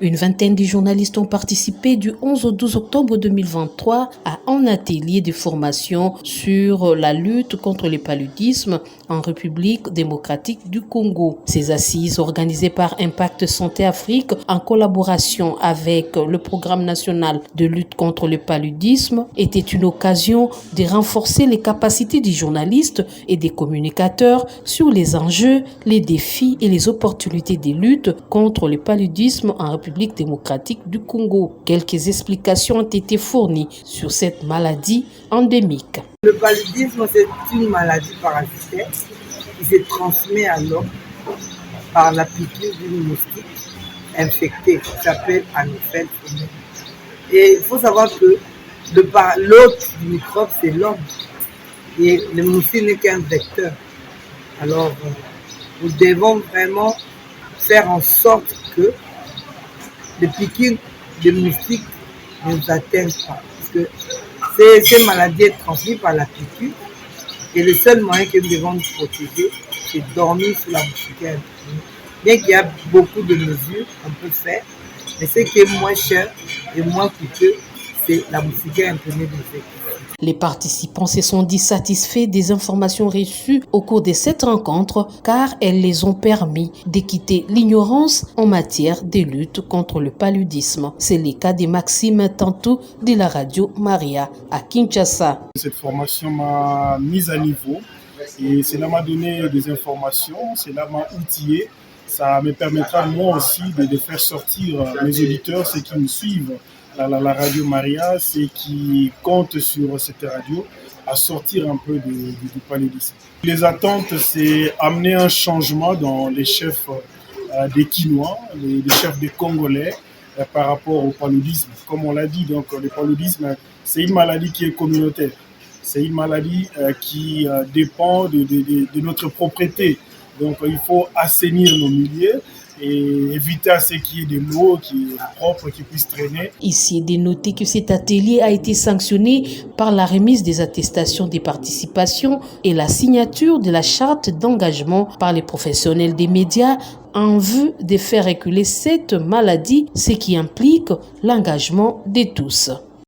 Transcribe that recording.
Une vingtaine de journalistes ont participé du 11 au 12 octobre 2023 à un atelier de formation sur la lutte contre le paludisme en République démocratique du Congo. Ces assises organisées par Impact Santé Afrique en collaboration avec le Programme national de lutte contre le paludisme étaient une occasion de renforcer les capacités des journalistes et des communicateurs sur les enjeux, les défis et les opportunités de lutte contre le paludisme en République démocratique du Congo. Quelques explications ont été fournies sur cette maladie endémique. Le paludisme, c'est une maladie parasitaire qui se transmet à l'homme par la piqûre d'une moustique infectée qui s'appelle Anopheles femelle. Et il faut savoir que l'hôte du microbe, c'est l'homme. Et le moustique n'est qu'un vecteur. Alors, nous devons vraiment faire en sorte que les piqûres de moustiques ne nous atteignent pas. Parce que ces maladies sont transmises par la piqûre. Et le seul moyen que nous devons nous protéger, c'est dormir sous la moustiquaire. Bien qu'il y a beaucoup de mesures qu'on peut faire, mais ce qui est moins cher et moins coûteux, c'est la moustiquaire imprégnée d'insectes. Les participants se sont dit satisfaits des informations reçues au cours de cette rencontre car elles les ont permis de quitter l'ignorance en matière de lutte contre le paludisme. C'est le cas de Maxime Tantou de la radio Maria à Kinshasa. Cette formation m'a mise à niveau et cela m'a donné des informations, cela m'a outillé. Ça me permettra moi aussi de faire sortir mes auditeurs, ceux qui me suivent, la radio Maria, ceux qui comptent sur cette radio, à sortir un peu du paludisme. Les attentes, c'est amener un changement dans les chefs des Quinois, les chefs des Congolais par rapport au paludisme. Comme on l'a dit, donc, le paludisme, c'est une maladie qui est communautaire. C'est une maladie qui dépend de notre propriété. Donc il faut assainir nos milieux et éviter à ce qu'il y ait de l'eau qui est propre, qui puisse traîner. Ici est de noter que cet atelier a été sanctionné par la remise des attestations de participation et la signature de la charte d'engagement par les professionnels des médias en vue de faire reculer cette maladie, ce qui implique l'engagement de tous.